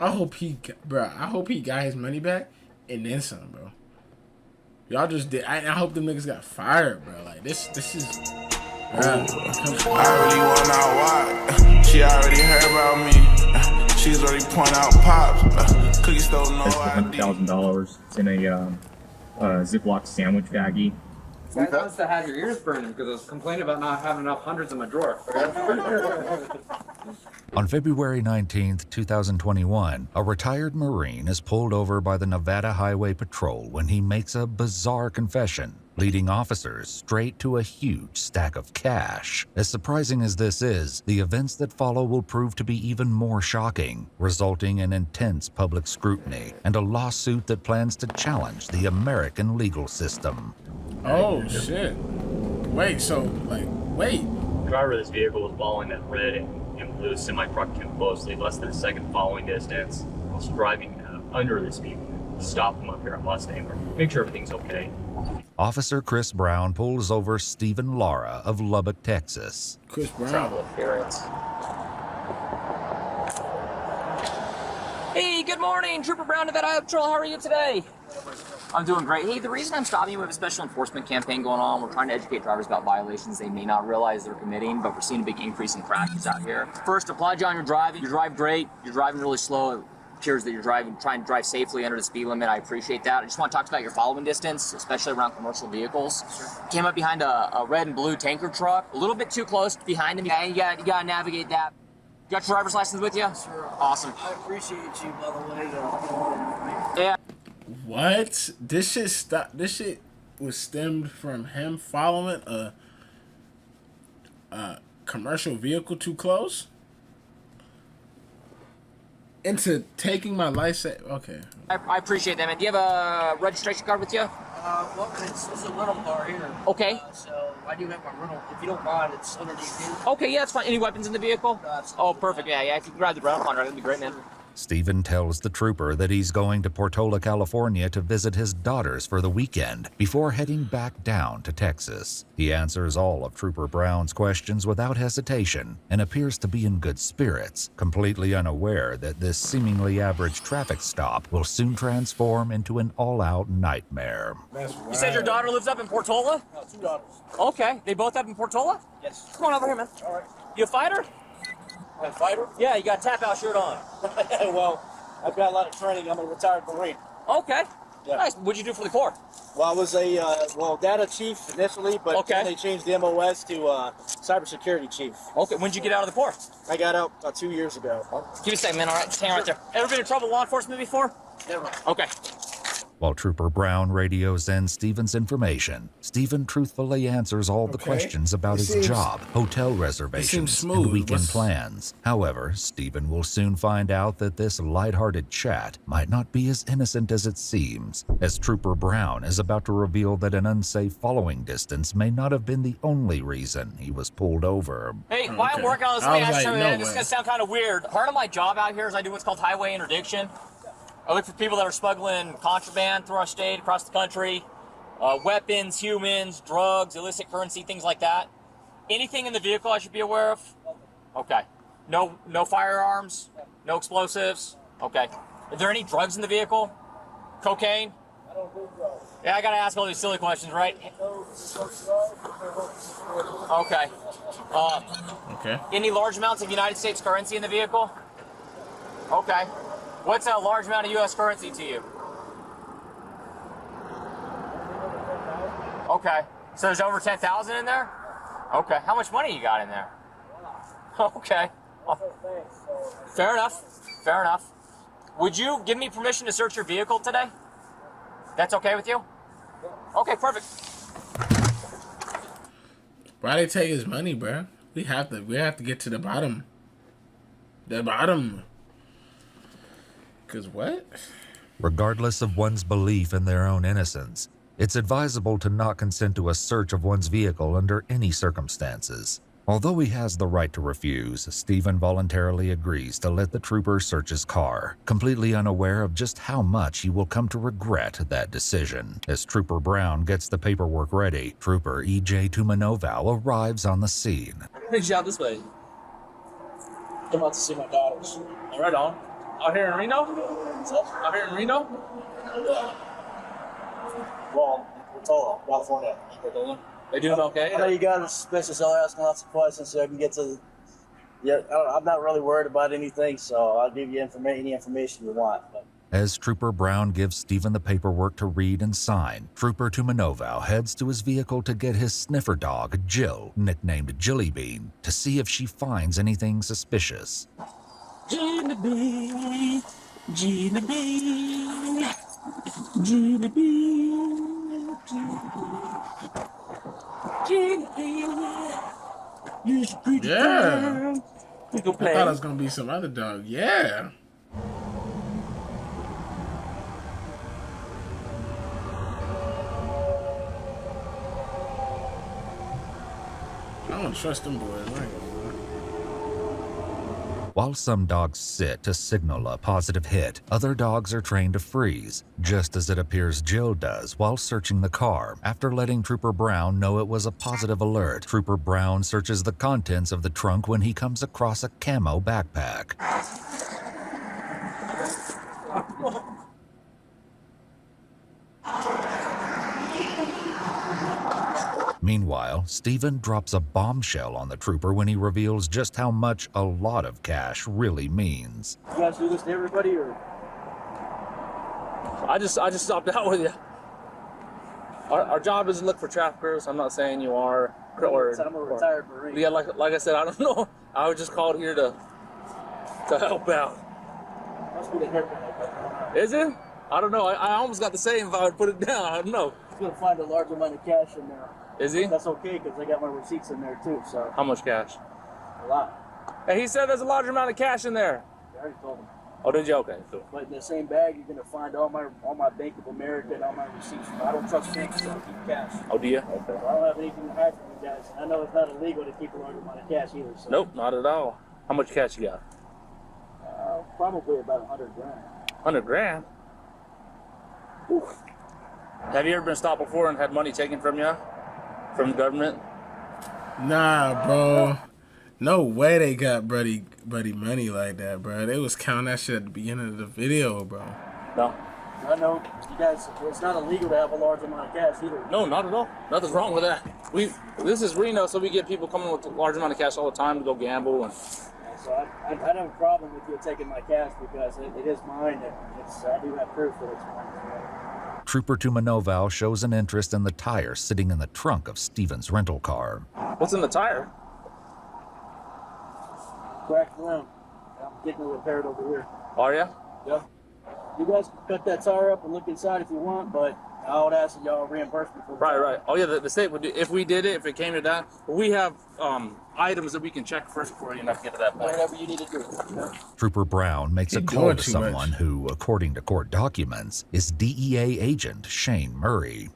I hope I hope he got his money back and then some, bro. Y'all just did. I hope them niggas got fired, bro. Like this is. Bro, I really want out why. She already heard about me. She's already pointing out pops. Cookie stole no ID. $100,000. It's in a Ziploc sandwich baggie. I must have had your ears burning because I was complaining about not having enough hundreds in my drawer. On February 19th, 2021, a retired Marine is pulled over by the Nevada Highway Patrol when he makes a bizarre confession, leading officers straight to a huge stack of cash. As surprising as this is, the events that follow will prove to be even more shocking, resulting in intense public scrutiny and a lawsuit that plans to challenge the American legal system. Oh shit! Wait, so wait. The driver of this vehicle was following that red and blue semi-truck too closely, less than a second following distance. I was driving under this vehicle. Stop him up here at Mustang. Make sure everything's okay. Officer Chris Brown pulls over Stephen Lara of Lubbock, Texas. Chris Brown. Travel appearance. Hey, good morning, Trooper Brown of that Iowa Patrol. How are you today? I'm doing great. Hey, the reason I'm stopping you, we have a special enforcement campaign going on. We're trying to educate drivers about violations they may not realize they're committing, but we're seeing a big increase in crashes out here. First, applaud you on your driving. You drive great. You're driving really slow. It appears that you're trying to drive safely under the speed limit. I appreciate that. I just want to talk about your following distance, especially around commercial vehicles. Sure. Came up behind a red and blue tanker truck, a little bit too close behind him. Yeah, you gotta navigate that. You got your driver's license with you? Sure. Awesome. I appreciate you, by the way. Yeah. What? This shit was stemmed from him following a commercial vehicle too close into taking my license. Okay. I appreciate that, man. Do you have a registration card with you? Well, it's a rental car here. Okay. So I do have my rental. If you don't mind, it's underneath here. Okay, yeah, that's fine. Any weapons in the vehicle? Oh, perfect. Yeah. If you can grab the rental contract, that'd be great, man. Stephen tells the trooper that he's going to Portola, California to visit his daughters for the weekend before heading back down to Texas. He answers all of Trooper Brown's questions without hesitation and appears to be in good spirits, completely unaware that this seemingly average traffic stop will soon transform into an all-out nightmare. You said your daughter lives up in Portola? No, 2 daughters. Okay. They both up in Portola? Yes. Come on over here, man. All right. You a fighter? I'm a fighter? Yeah, you got a tap-out shirt on. Well, I've got a lot of training. I'm a retired Marine. Okay. Yeah. Nice. What'd you do for the Corps? Well, I was a data chief initially, but then they changed the MOS to cybersecurity chief. Okay. When'd you get out of the Corps? I got out about 2 years ago. Give me a second, man. All right. Just hang right there. Ever been in trouble with law enforcement before? Never. Okay. While Trooper Brown radios in Stephen's information, Stephen truthfully answers all the questions about his job, hotel reservations, and weekend plans. However, Stephen will soon find out that this lighthearted chat might not be as innocent as it seems, as Trooper Brown is about to reveal that an unsafe following distance may not have been the only reason he was pulled over. Hey, while I'm working on this, let me ask you something. This is going to sound kind of weird. Part of my job out here is I do what's called highway interdiction. I look for people that are smuggling contraband through our state, across the country, weapons, humans, drugs, illicit currency, things like that. Anything in the vehicle I should be aware of? Okay. No firearms? No explosives? Okay. Is there any drugs in the vehicle? Cocaine? I don't do drugs. Yeah, I gotta ask all these silly questions, right? Okay. Okay. Any large amounts of United States currency in the vehicle? Okay. What's a large amount of U.S. currency to you? Okay. So there's over 10,000 in there? Okay. How much money you got in there? Okay. Fair enough. Fair enough. Would you give me permission to search your vehicle today? That's okay with you? Okay, perfect. Why they take his money, bro? We have to get to the bottom. The bottom. Cause what? Regardless of one's belief in their own innocence, it's advisable to not consent to a search of one's vehicle under any circumstances. Although he has the right to refuse, Stephen voluntarily agrees to let the trooper search his car, completely unaware of just how much he will come to regret that decision. As Trooper Brown gets the paperwork ready, Trooper E.J. Tumanoval arrives on the scene. Big job this way. I'm about to see my daughters. Right on. Out here in Reno? Out here in Reno? Well, it's all California. They doing okay? I know you guys especially are asking lots of questions so I can get to. Yeah, I'm not really worried about anything, so I'll give you any information you want. But. As Trooper Brown gives Stephen the paperwork to read and sign, Trooper Tumanoval heads to his vehicle to get his sniffer dog, Jill, nicknamed Jillybean, to see if she finds anything suspicious. Jillybean, Jillybean, Jillybean, Jillybean. Yeah. We go I play. thought it was gonna be some other dog. Yeah. I don't trust them boys. I ain't gonna lie. While some dogs sit to signal a positive hit, other dogs are trained to freeze, just as it appears Jill does while searching the car. After letting Trooper Brown know it was a positive alert, Trooper Brown searches the contents of the trunk when he comes across a camo backpack. Meanwhile, Stephen drops a bombshell on the trooper when he reveals just how much a lot of cash really means. You guys do this to everybody, or? I just stopped out with you. Our job is to look for traffickers. I'm not saying you are. I'm a retired Marine. Yeah, like I said, I don't know. I was just called here to help out. Must be the haircut. Is it? I don't know. I almost got the same if I would put it down. I don't know. He's gonna find a large amount of cash in there. Is he? That's okay because I got my receipts in there too. So How much cash? a lot. Hey, he said there's a large amount of cash in there. I already told him. Oh, did you? Okay, cool. But in the same bag, you're gonna find all my Bank of America and all my receipts. I don't trust banks, so I keep cash. Oh, do you? So Okay. I don't have anything to hide from you guys. I know it's not illegal to keep a large amount of cash either. So. Nope, not at all. How much cash you got? Probably about 100 grand. 100 grand? Whew. Have you ever been stopped before and had money taken from you? From the government? Nah, bro. No way they got buddy money like that, bro. They was counting that shit at the beginning of the video, bro. No. I know you guys. It's not illegal to have a large amount of cash either. No, not at all. Nothing's wrong with that. This is Reno, so we get people coming with a large amount of cash all the time to go gamble. And So I don't have a problem with you taking my cash because it is mine. I do have proof that it's mine. Trooper Tumanoval shows an interest in the tire sitting in the trunk of Stephen's rental car. What's in the tire? Cracked rim. I'm getting it repaired over here. Are you? Yeah. You guys can cut that tire up and look inside if you want, but I would ask that y'all reimburse me for the tire. Right. Oh yeah, the state would do, if we did it, if it came to that. We have items that we can check first before you get to that point. Whatever you need to do. Yeah. Trooper Brown makes a You're call doing to too someone much. who, according to court documents, is DEA agent Shane Murray.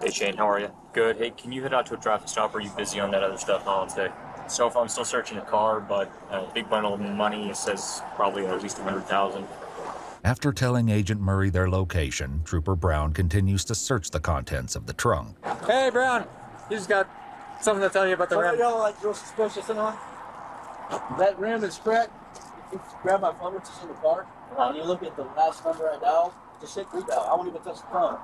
Hey Shane, how are you? Good. Hey, can you head out to a traffic stop? Or are you busy on that other stuff on today? So if I'm still searching a car, but a big bundle of money, it says probably at least 100,000. After telling Agent Murray their location, Trooper Brown continues to search the contents of the trunk. Hey, Brown. You just got something to tell you about the rim. Y'all like real suspicious and all? That rim is cracked. If you grab my phone, which is in the car, and you look at the last number I dialed, just hit redial. I won't even touch the phone.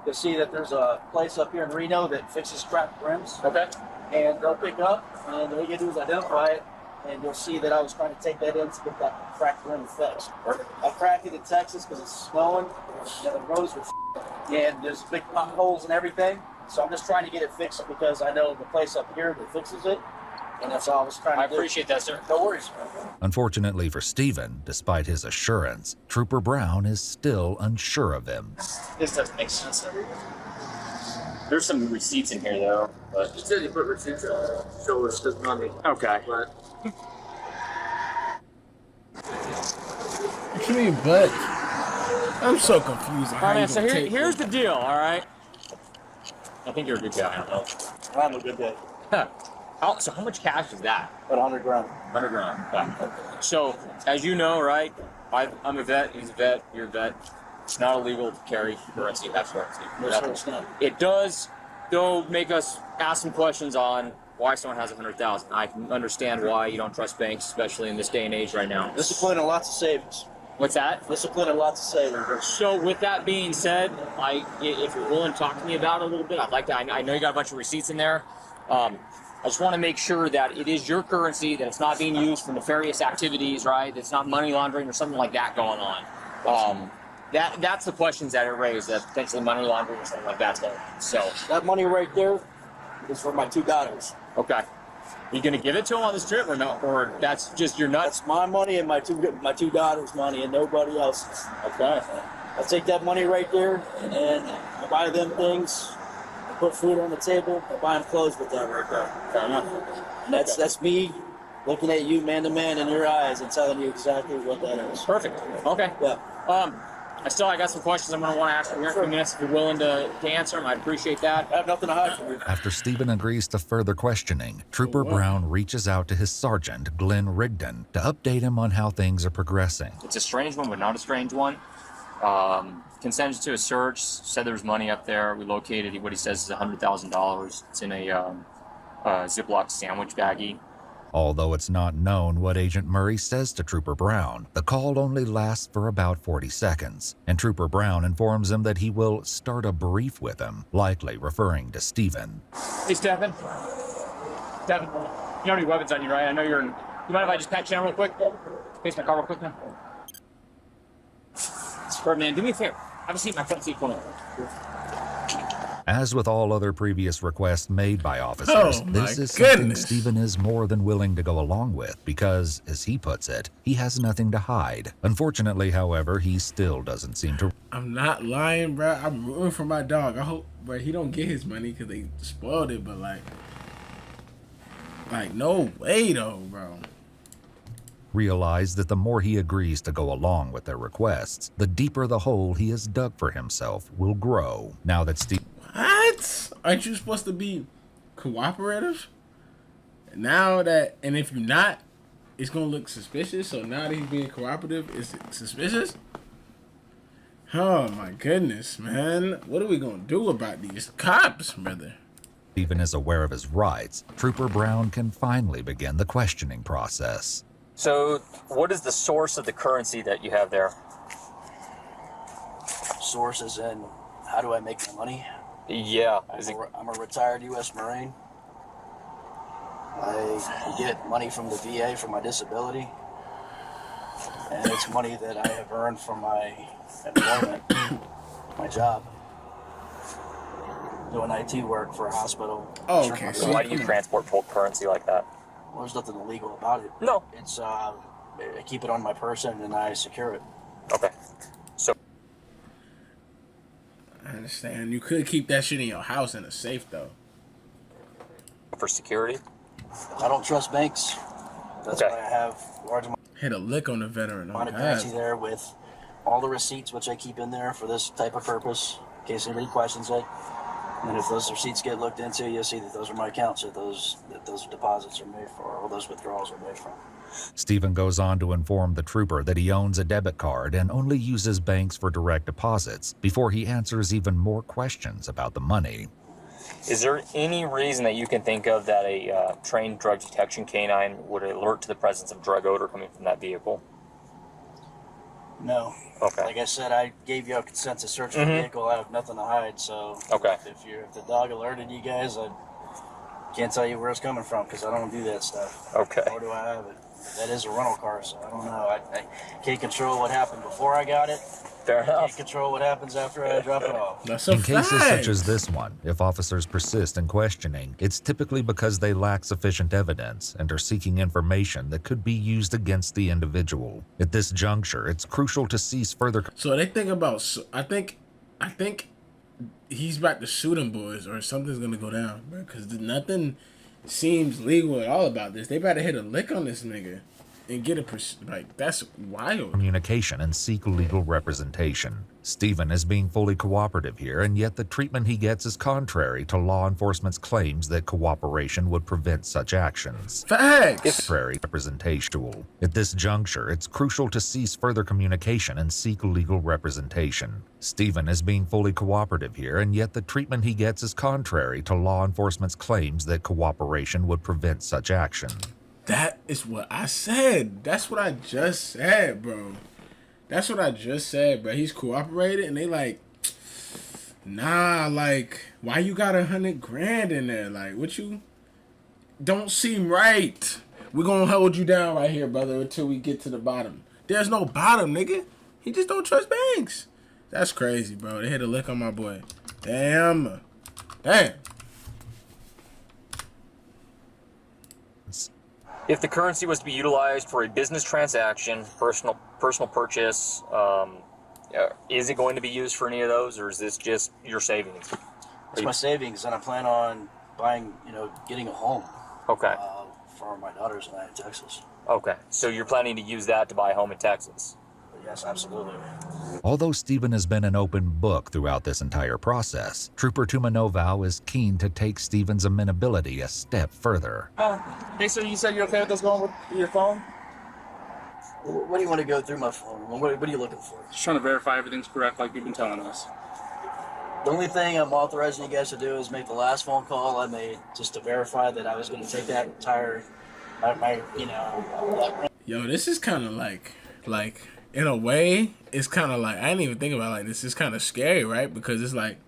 You'll see that there's a place up here in Reno that fixes cracked rims. Okay. And they'll pick up, and all you gotta do is identify it, and you'll see that I was trying to take that in to get that cracked rim fixed. I cracked it in Texas because it's snowing, and the roads are and there's big potholes and everything. So I'm just trying to get it fixed because I know the place up here that fixes it, and that's all I was trying to do. I appreciate that, sir. No worries. Unfortunately for Stephen, despite his assurance, Trooper Brown is still unsure of him. This doesn't make sense. There's some receipts in here, though. But You said you put receipts on. Show us his money. okay. But What you mean, but? I'm so confused on how you So gonna take here's the deal, all right? I think you're a good guy. I don't know. I'm a good day. So how much cash is that? About 100 grand. 100 grand. Yeah. So, as you know, right, I'm a vet, he's a vet, you're a vet. It's not illegal to carry currency, that's currency. No, sir, it's not. It does, though, make us ask some questions on why someone has 100,000. I can understand why you don't trust banks, especially in this day and age right now. Discipline and lots of savings. What's that? Discipline and lots to say there. So with that being said, if you're willing to talk to me about it a little bit, I'd like to. I know you got a bunch of receipts in there. I just want to make sure that it is your currency, that it's not being used for nefarious activities, right? That it's not money laundering or something like that going on. That's the questions that it raised, that potentially money laundering or something like that's going on. So That money right there is for my 2 daughters. okay, you gonna give it to them on this trip or no? Or that's just your nuts? That's my money and my two daughters' money and nobody else's. Okay. I take that money right there and I buy them things. I put food on the table. I buy them clothes with that right there. Fair enough. That's me looking at you man to man in your eyes and telling you exactly what that is. Perfect. Okay. Yeah. I got some questions I'm going to want to ask you here in a few minutes. If you're willing to answer them, I'd appreciate that. I have nothing to hide from you. After Stephen agrees to further questioning, Trooper Brown reaches out to his sergeant, Glenn Rigdon, to update him on how things are progressing. It's a strange one, but not a strange one. Consented to a search, said there was money up there. We located what he says is $100,000. It's in a Ziploc sandwich baggie. Although it's not known what Agent Murray says to Trooper Brown, the call only lasts for about 40 seconds, and Trooper Brown informs him that he will start a brief with him, likely referring to Stephen. Hey, Stephen. Stephen, you don't have any weapons on you, right? I know you're in... You mind if I just pat you down real quick? Face my car real quick now. Man, do me a favor. Have a seat in my front seat for me. As with all other previous requests made by officers, this is something Stephen is more than willing to go along with because, as he puts it, he has nothing to hide. Unfortunately, however, he still doesn't seem to... I'm not lying, bro. I'm rooting for my dog. I hope, bro, he don't get his money because they spoiled it, but like, no way though, bro. Realize that the more he agrees to go along with their requests, the deeper the hole he has dug for himself will grow. Now that Steve... What? Aren't you supposed to be cooperative? Now that, and if you're not, it's gonna look suspicious. So now that he's being cooperative, is it suspicious? Oh my goodness, man. What are we gonna do about these cops, brother? Stephen is aware of his rights. Trooper Brown can finally begin the questioning process. So, what is the source of the currency that you have there? Sources and how do I make my money? Yeah. I'm a retired U.S. Marine. I get money from the VA for my disability. And it's money that I have earned from my employment, my job. Doing IT work for a hospital. Oh, okay. So why do you transport bulk currency like that? Well, there's nothing illegal about it. No. It's, I keep it on my person and I secure it. Okay. So. I understand. You could keep that shit in your house in a safe, though. For security? I don't trust banks. That's Okay. why I have large Hit a lick on the veteran. amount of currency there with all the receipts, which I keep in there for this type of purpose, in case anybody questions it. And if those receipts get looked into, you'll see that those are my accounts that those deposits are made for, or those withdrawals are made from. Stephen goes on to inform the trooper that he owns a debit card and only uses banks for direct deposits before he answers even more questions about the money. Is there any reason that you can think of that a trained drug detection canine would alert to the presence of drug odor coming from that vehicle? No. Okay. Like I said, I gave you a consent to search for the vehicle. I have nothing to hide. So Okay. if the dog alerted you guys, I can't tell you where it's coming from because I don't do that stuff. Okay. Nor do I have it. That is a rental car, so I don't know. I can't control what happened before I got it. Fair I can't enough. control what happens after I drop it off. That's a In cases fact. such as this one, if officers persist in questioning, it's typically because they lack sufficient evidence and are seeking information that could be used against the individual. At this juncture, it's crucial to cease further... So they think about. I think he's about to shoot them boys, or something's gonna go down, bro. Because nothing seems legal at all about this. They better hit a lick on this nigga and get a like. That's wild. communication and seek legal representation. Stephen is being fully cooperative here, and yet the treatment he gets is contrary to law enforcement's claims that cooperation would prevent such actions. Facts. Contrary representation. At this juncture, it's crucial to cease further communication and seek legal representation. Stephen is being fully cooperative here, and yet the treatment he gets is contrary to law enforcement's claims that cooperation would prevent such action. That is what I said. That's what I just said, bro. That's what I just said, bro. He's cooperated, and they like, nah, like, why you got $100 grand in there? Like, what you don't seem right. We're gonna hold you down right here, brother, until we get to the bottom. There's no bottom, nigga. He just don't trust banks. That's crazy, bro. They hit a lick on my boy. Damn. If the currency was to be utilized for a business transaction, personal purchase, is it going to be used for any of those, or is this just your savings? It's my savings, and I plan on buying, getting a home. Okay. For my daughters and I in Texas. Okay. So you're planning to use that to buy a home in Texas? Yes, absolutely. Although Stephen has been an open book throughout this entire process, Trooper Tumanovow is keen to take Stephen's amenability a step further. Hey, sir, you said you're okay with us going with your phone? What do you want to go through my phone? What are you looking for? Just trying to verify everything's correct like you've been telling us. The only thing I'm authorizing you guys to do is make the last phone call I made just to verify that I was going to take that entire, Yo, this is kind of like, in a way, it's kind of like, I didn't even think about it like this. It's kind of scary, right? Because it's like,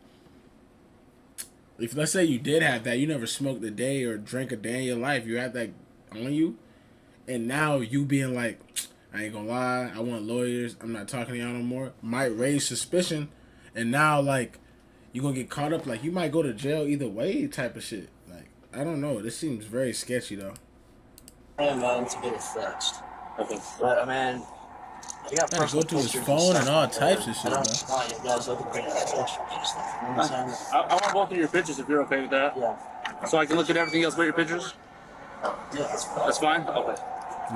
if let's say you did have that, you never smoked a day or drank a day in your life, you had that on you, and now you being like, I ain't gonna lie, I want lawyers, I'm not talking to y'all no more, might raise suspicion, and now, like, you gonna get caught up, like, you might go to jail either way type of shit. Like, I don't know, this seems very sketchy, though. And to get it fixed. Okay. But, I got Gotta go through his phone and all types of shit, I bro. don't want you guys looking for any pictures. I want both of your pictures if you're okay with that. Yeah. So I can look at everything else but your pictures? Yeah, that's fine. That's fine? Okay.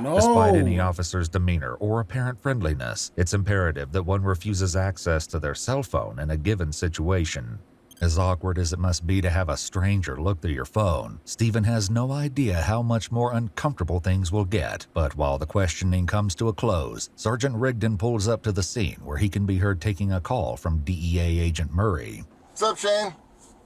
No. Despite any officer's demeanor or apparent friendliness, it's imperative that one refuses access to their cell phone in a given situation. As awkward as it must be to have a stranger look through your phone, Stephen has no idea how much more uncomfortable things will get. But while the questioning comes to a close, Sergeant Rigdon pulls up to the scene where he can be heard taking a call from DEA Agent Murray. What's up, Shane?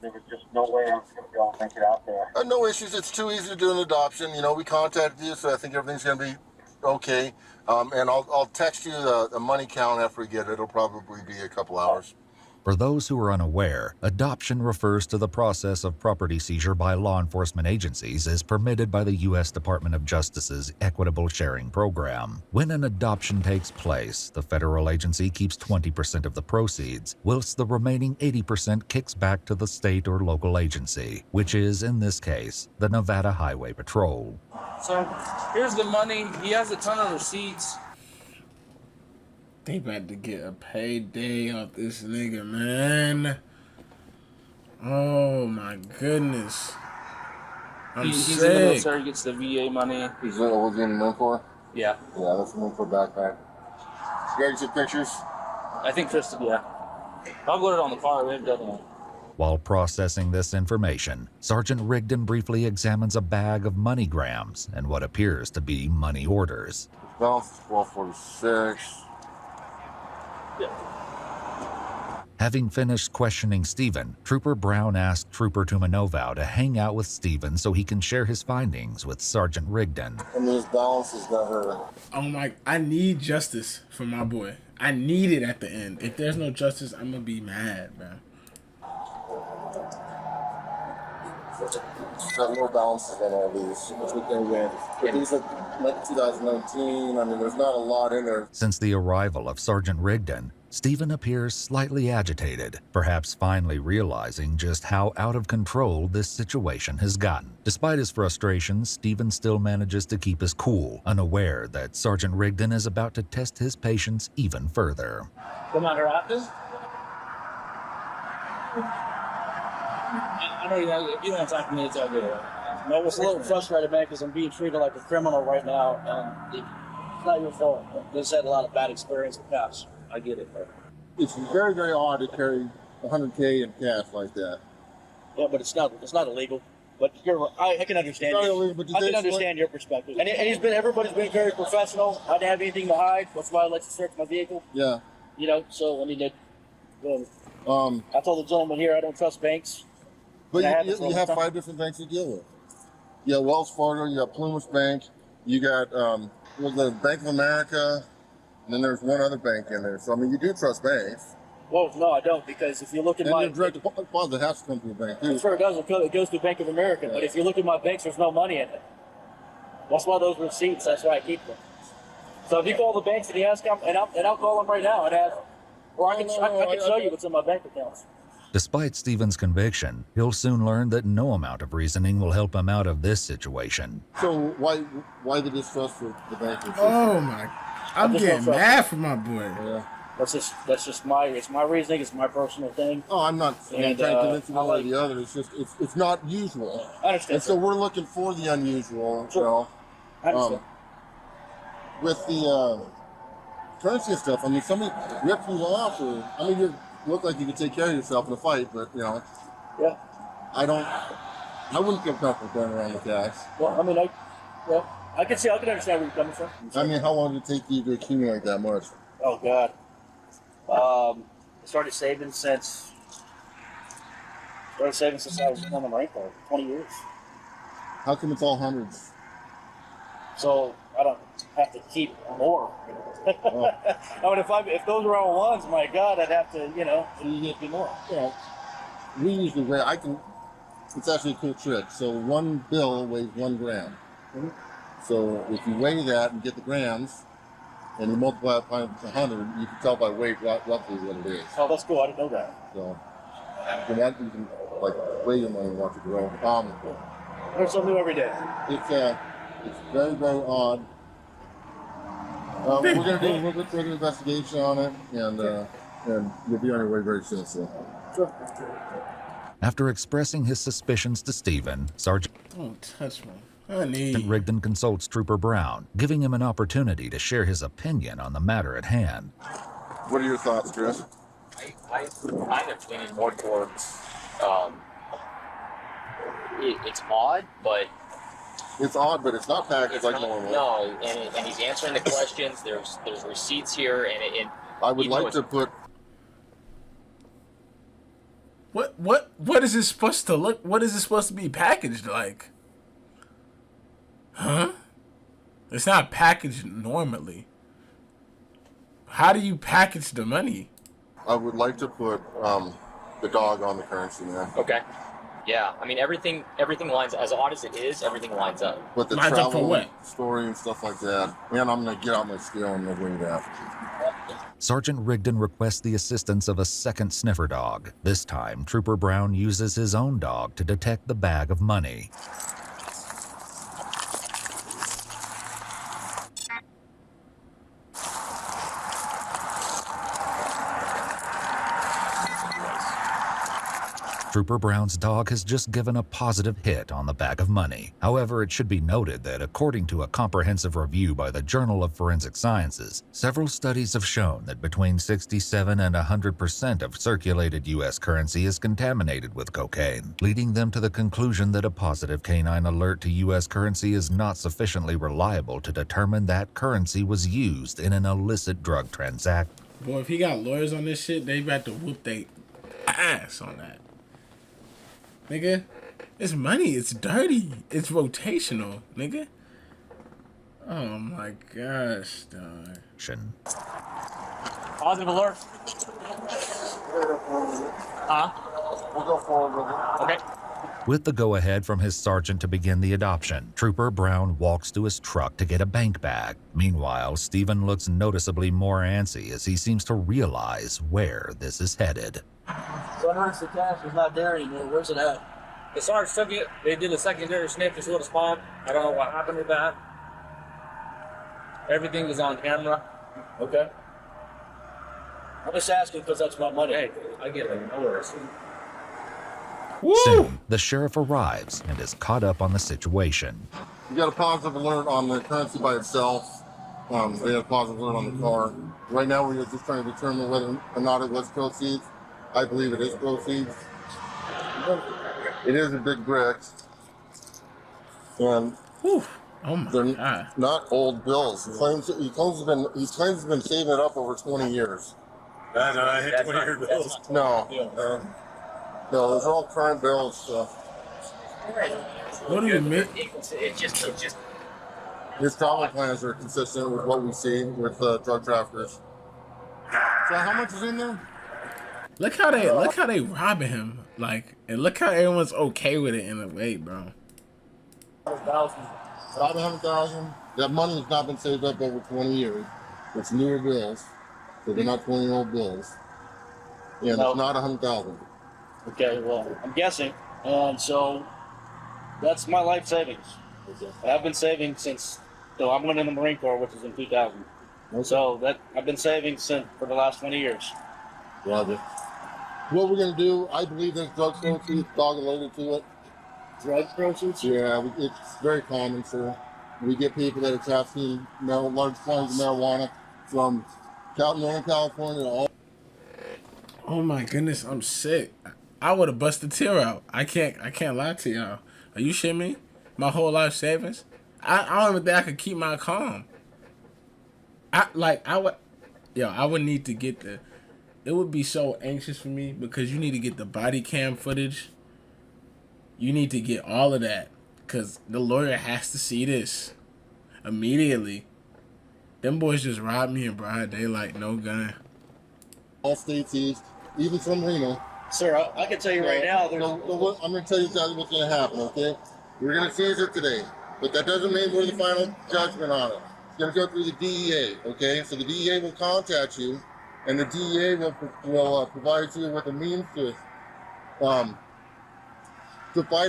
There was just no way I was going to be able to make it out there. No issues. It's too easy to do an adoption. We contacted you, so I think everything's going to be okay. And I'll text you the money count after we get it. It'll probably be a couple hours. For those who are unaware, adoption refers to the process of property seizure by law enforcement agencies as permitted by the U.S. Department of Justice's Equitable Sharing Program. When an adoption takes place, the federal agency keeps 20% of the proceeds, whilst the remaining 80% kicks back to the state or local agency, which is, in this case, the Nevada Highway Patrol. So here's the money. He has a ton of receipts. They about to get a payday off this nigga, man. Oh my goodness. He's in the military, he gets the VA money. Is that what we're getting in for? Yeah. Yeah, that's the for backpack. You guys get pictures? I think Kristen, yeah. I'll put it on the car, we haven't done that. While processing this information, Sergeant Rigdon briefly examines a bag of moneygrams and what appears to be money orders. Balance is 1246. Yeah. Having finished questioning Stephen, Trooper Brown asked Trooper Tumanovow to hang out with Stephen so he can share his findings with Sergeant Rigdon. And these balances never... Oh my, I need justice for my boy. I need it at the end. If there's no justice, I'm gonna be mad, man. Got low balances on all these. That's what they're with. But these are like 2019. I mean, there's not a lot in there. Since the arrival of Sergeant Rigdon, Stephen appears slightly agitated, perhaps finally realizing just how out of control this situation has gotten. Despite his frustrations, Stephen still manages to keep his cool, unaware that Sergeant Rigdon is about to test his patience even further. Come out here after? I know if you don't have time for me, it's all good. I was a little frustrated, man, because I'm being treated like a criminal right now, and it's not your fault. This had a lot of bad experience in the past. I get it, bro. It's very, very odd to carry 100K in cash like that. Yeah, but it's not illegal. But I can understand. It's not illegal, but I can understand your perspective. And everybody's been very professional. I didn't have anything to hide. That's why I let you search my vehicle. Yeah. So I mean, I told the gentleman here I don't trust banks. But you have 5 different banks to deal with. You got Wells Fargo, you got Plymouth Bank, you got the Bank of America, And then there's one other bank in there. So, I mean, you do trust banks. Well, no, I don't, because if you look at And my your direct deposit has to come to a bank, too. I'm sure it does. It goes to Bank of America. But if you look at my banks, there's no money in it. That's why those receipts. That's why I keep them. So if you call the banks and you ask them, and I'll call them right now and ask, or I can show you what's in my bank accounts. Despite Stephen's conviction, he'll soon learn that no amount of reasoning will help him out of this situation. So why the distrust for the banking? Oh my! I'm getting mad for my boy. Yeah. That's just my reasoning. It's my personal thing. Oh, I'm not trying to convince you one or the other. It's just it's not usual. I understand. And so we're looking for the unusual. Sure. You know, I understand. with the currency and stuff. I mean, somebody ripped you off, or I mean, you look like you could take care of yourself in a fight, but you know. Yeah. I wouldn't feel comfortable going around with cash. Well, I mean, I can understand where you're coming from. I mean, how long did it take you to accumulate that much? Oh God. I started saving since I was on the Marine Corps, 20 years. How come it's all hundreds? So I don't have to keep more. Oh. I mean, if those were all ones, my God, I'd have to, be more. Yeah. We usually weigh. It's actually a cool trick. So one bill weighs 1 gram. Mm-hmm. So if you weigh that and get the grams, and you multiply it by 100, you can tell by weight roughly what it is. Oh, that's cool. I didn't know that. So you can like weigh your money and watch it grow. Learn something new every day. It's very, very odd. We're going to do a little bit further investigation on it, and you'll be on your way very soon. So. Sure. After expressing his suspicions to Stephen, Sergeant Don't touch me. Honey. Rigdon consults Trooper Brown, giving him an opportunity to share his opinion on the matter at hand. What are your thoughts, Chris? I kind of leaning more towards it's odd, but it's odd, but it's not packaged like normal. No, and he's answering the questions. There's receipts here, and I would like to put. What is this supposed to look? What is this supposed to be packaged like? Huh? It's not packaged normally. How do you package the money? I would like to put the dog on the currency, man. Okay. Yeah, I mean everything lines, as odd as it is, everything lines up. But the lines travel story and stuff like that, and I'm gonna get out my scale and weigh that. Sergeant Rigdon requests the assistance of a second sniffer dog. This time, Trooper Brown uses his own dog to detect the bag of money. Trooper Brown's dog has just given a positive hit on the bag of money. However, it should be noted that according to a comprehensive review by the Journal of Forensic Sciences, several studies have shown that between 67 and 100% of circulated U.S. currency is contaminated with cocaine, leading them to the conclusion that a positive canine alert to U.S. currency is not sufficiently reliable to determine that currency was used in an illicit drug transaction. Boy, if he got lawyers on this shit, they about to whoop their ass on that. Nigga, it's money. It's dirty. It's rotational, nigga. Oh my gosh, dog. Positive alert. We'll go forward with it. Okay. With the go-ahead from his sergeant to begin the adoption, Trooper Brown walks to his truck to get a bank bag. Meanwhile, Stephen looks noticeably more antsy as he seems to realize where this is headed. So nice the cash is not there anymore. Where's it at? The Sarge took it. They did a secondary sniff, this little spot. I don't know what happened with that. Everything is on camera. Okay. I'm just asking because that's my money. Hey, I get it. No worries. Soon, the sheriff arrives and is caught up on the situation. You got a positive alert on the currency by itself. They had a positive alert on the car. Right now, we're just trying to determine whether or not it was proceeds. I believe it is proceeds. It is a big brick. And oh my God. Not old bills. He claims he's been saving it up over 20 years. No, I hit 20-year bills. No. No, those are all current bills. So. What do you mean? It just his travel plans are consistent with what we see with drug traffickers. So how much is in there? Look how they robbing him. Like, and look how everyone's okay with it in a way, bro. 500,000. That money has not been saved up over 20 years. It's newer bills, so they're not 20-year-old bills. And it's not 100,000. Okay, well, I'm guessing. And so that's my life savings. I've been saving since, so I went in the Marine Corps, which is in 2000. Okay. So that I've been saving since for the last 20 years. Roger. What we're going to do, I believe there's drug proceeds dog related to it. Drug proceeds? Yeah, it's very common, sir. We get people that are trafficking large quantities of marijuana from Northern California to all. Oh my goodness, I'm sick. I would have busted a tear out. I can't lie to y'all. Are you shitting me? My whole life savings? I don't even think I could keep my calm. I would need to get the. It would be so anxious for me because you need to get the body cam footage. You need to get all of that because the lawyer has to see this immediately. Them boys just robbed me in broad daylight, no gun. All states east, even from Reno. Sir, I can tell you right now. I'm going to tell you exactly what's going to happen, okay? We're going to seize it today, but that doesn't mean we're the final judgment on it. It's going to go through the DEA, okay? So the DEA will contact you, and the DEA will provide you with a means to fight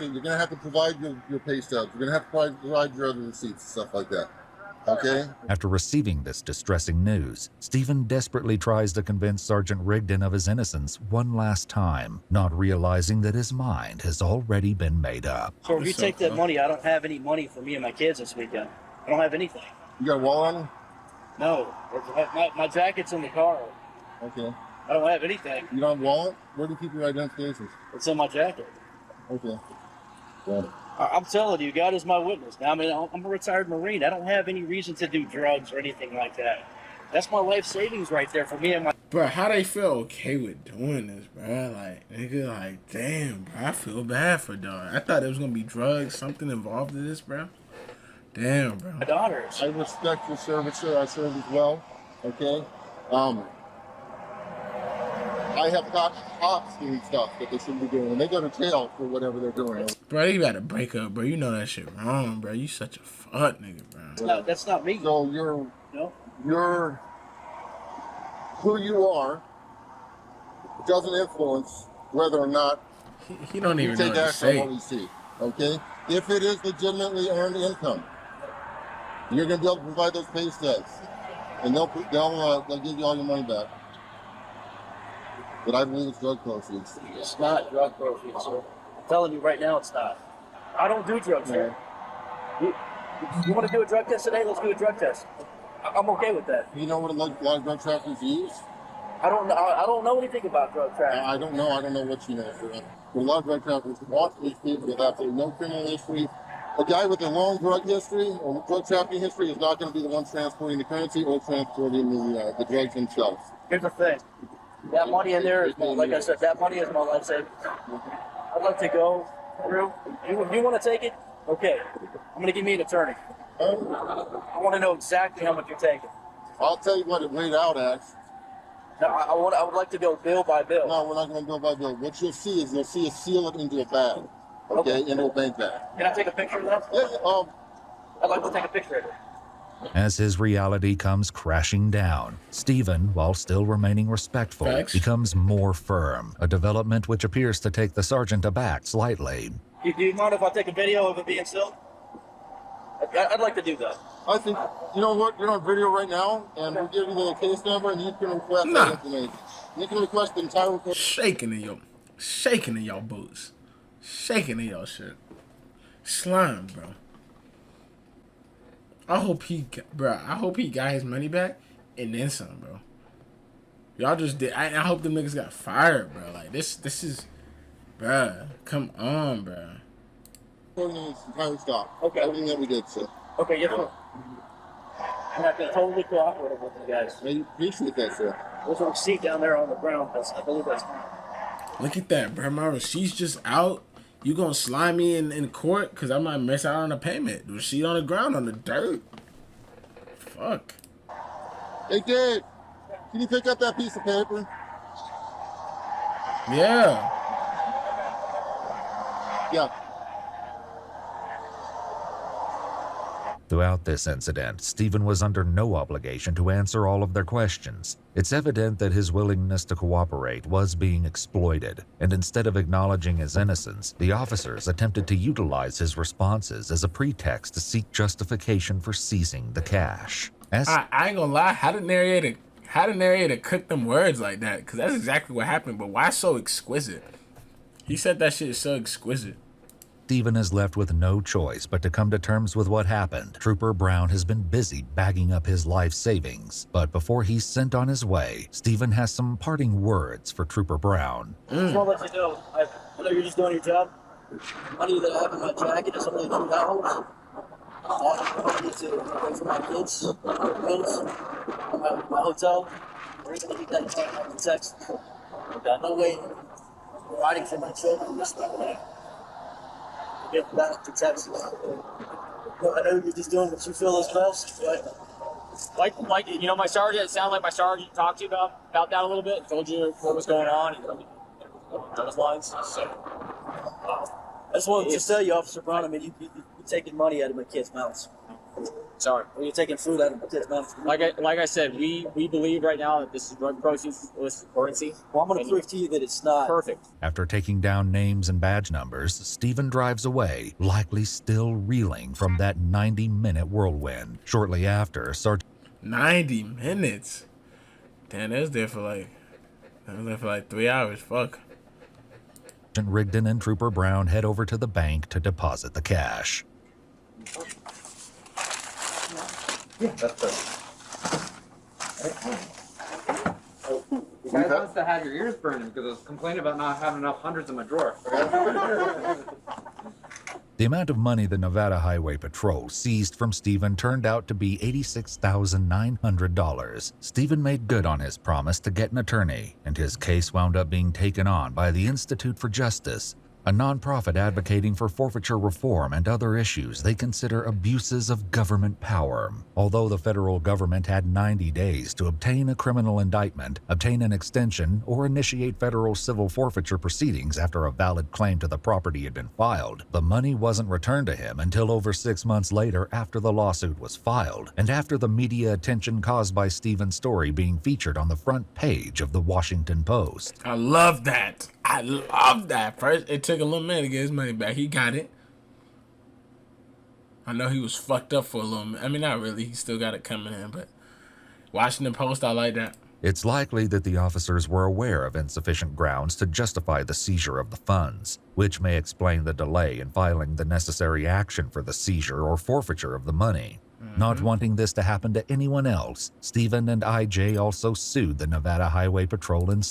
it. You're going to have to provide your pay stubs. You're going to have to provide your other receipts and stuff like that. Okay. After receiving this distressing news, Stephen desperately tries to convince Sergeant Rigdon of his innocence one last time, not realizing that his mind has already been made up. So if you take that money, I don't have any money for me and my kids this weekend. I don't have anything. You got a wallet on you? No. My jacket's in the car. Okay. I don't have anything. You don't have a wallet? Where do you keep your identifications? It's in my jacket. Okay. Got it. I'm telling you, God is my witness. Now, I mean, I'm a retired Marine. I don't have any reason to do drugs or anything like that. That's my life savings right there for me and my... Bro, how they feel okay with doing this, bro? Like, nigga, like, damn, bro, I feel bad for dog. I thought there was going to be drugs, something involved in this, bro. Damn, bro. My daughters. I respect your service, sir. I serve as well, okay? I have caught cops doing stuff that they shouldn't be doing, and they go to jail for whatever they're doing. Bro, you gotta break up, bro. You know that shit wrong, bro. You such a fuck nigga, bro. That's not me. So you're who you are doesn't influence whether or not he don't even take know what to action on say. what we see. Okay, if it is legitimately earned income, you're gonna be able to provide those pay stubs, and they'll give you all your money back. But I believe it's drug proceeds. It's not drug proceeds, sir. I'm telling you right now, it's not. I don't do drugs, sir. You want to do a drug test today? Let's do a drug test. I'm okay with that. You know what a lot of drug traffickers use? I don't know anything about drug trafficking. I don't know what you know, sir. But a lot of drug traffickers watch these people with absolutely no criminal history. A guy with a long drug history or drug trafficking history is not going to be the one transporting the currency or transporting the drugs themselves. Here's the thing. That money in there is, like I said, that money is my life savings. I'd like to go through. You want to take it? Okay. I'm going to give me an attorney. I want to know exactly how much you're taking. I'll tell you what it laid out as. No, I would like to go bill by bill. No, we're not going to bill by bill. What you'll see is us seal it into a bag. Okay, into a bank bag. Can I take a picture of that? Yeah, I'd like to take a picture of it. As his reality comes crashing down, Stephen, while still remaining respectful, becomes more firm, a development which appears to take the sergeant aback slightly. Do you mind if I take a video of it being still? I'd like to do that. I think, you know what, you're on video right now, and we'll give you the case number, and you can request that information. You can request the entire report. Shaking in your boots. Shaking in your shit. Slime, bro. I hope he got his money back and then some, bro. Y'all just did. I hope them niggas got fired, bro. Like this is, bro. Come on, bro. Entire stop. Okay. Everything that we did, sir. Okay, yes, sir. And I've been totally cooperative with you guys. I appreciate that, sir. There's a receipt down there on the ground. I believe that's mine. Look at that, bro. My receipt's just out. You gonna slime me in court because I might miss out on a payment. Receipt on the ground on the dirt. Fuck. Hey, Dad, can you pick up that piece of paper? Yeah. Yeah. Throughout this incident, Stephen was under no obligation to answer all of their questions. It's evident that his willingness to cooperate was being exploited, and instead of acknowledging his innocence, the officers attempted to utilize his responses as a pretext to seek justification for seizing the cash. I ain't gonna lie, how the narrator cook them words like that? Because that's exactly what happened, but why so exquisite? He said that shit is so exquisite. Stephen is left with no choice but to come to terms with what happened. Trooper Brown has been busy bagging up his life savings, but before he's sent on his way, Stephen has some parting words for Trooper Brown. I just want to let you know, I know you're just doing your job. Money that I have in my jacket is only $2. I need to pay for my kids, my bills, my hotel. We're going to eat that time out in Texas. Got no way providing for my children this time. Get back to Texas. I know you're just doing what you feel is best, but Like you know, my sergeant. It sounded like my sergeant talked to you about that a little bit. Told you what was going on and those lines. So I just wanted to tell you, Officer Brown. I mean, you're taking money out of my kids' mouths. Sorry. Or you're taking food out of my kids' mouths. Like I said, we believe right now that this is drug proceeds illicit currency. Well, I'm going to prove to you that it's not. Perfect. After taking down names and badge numbers, Stephen drives away, likely still reeling from that 90-minute whirlwind. Shortly after, 90 minutes? Damn, that was there for like 3 hours. Fuck. Sergeant Rigdon and Trooper Brown head over to the bank to deposit the cash. Yeah, that's the. You guys must have had your ears burning because I was complaining about not having enough hundreds in my drawer. The amount of money the Nevada Highway Patrol seized from Stephen turned out to be $86,900. Stephen made good on his promise to get an attorney, and his case wound up being taken on by the Institute for Justice, a nonprofit advocating for forfeiture reform and other issues they consider abuses of government power. Although the federal government had 90 days to obtain a criminal indictment, obtain an extension, or initiate federal civil forfeiture proceedings after a valid claim to the property had been filed, the money wasn't returned to him until over 6 months later after the lawsuit was filed, and after the media attention caused by Stephen's story being featured on the front page of the Washington Post. I love that. I love that. First, it took a little minute to get his money back. He got it. I know he was fucked up for a little minute. I mean, not really. He still got it coming in, but Washington Post, I like that. It's likely that the officers were aware of insufficient grounds to justify the seizure of the funds, which may explain the delay in filing the necessary action for the seizure or forfeiture of the money. Not wanting this to happen to anyone else, Stephen and IJ also sued the Nevada Highway Patrol in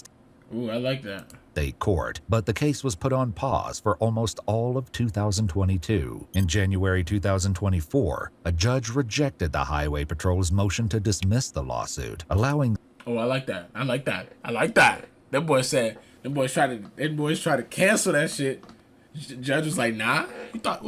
Ooh, I like that. State court, but the case was put on pause for almost all of 2022. In January 2024, a judge rejected the Highway Patrol's motion to dismiss the lawsuit, allowing... Oh, I like that. I like that. I like that. Them boys tried to cancel that shit. The judge was like, nah. He thought,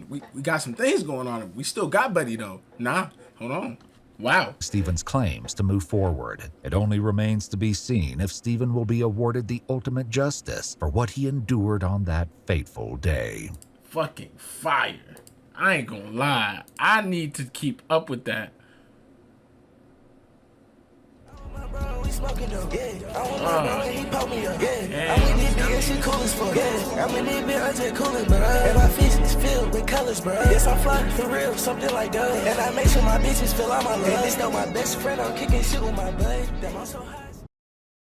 we got some things going on. We still got Buddy, though. Nah, hold on. Wow. Stephen's claims to move forward. It only remains to be seen if Stephen will be awarded the ultimate justice for what he endured on that fateful day. Fucking fire. I ain't gonna lie. I need to keep up with that. Smoking though, yeah. I wanna know he pop me up, yeah. I'm with this bitch, and she cool as fuck, yeah. I'm in this bitch, I'm just coolin', bro. And my fish is filled with colors, bro. Yes, I'm flying for real, something like that. And I make sure my bitches feel all my love. And this know my best friend, I'm kicking shit with my bud. Damn, I'm so high.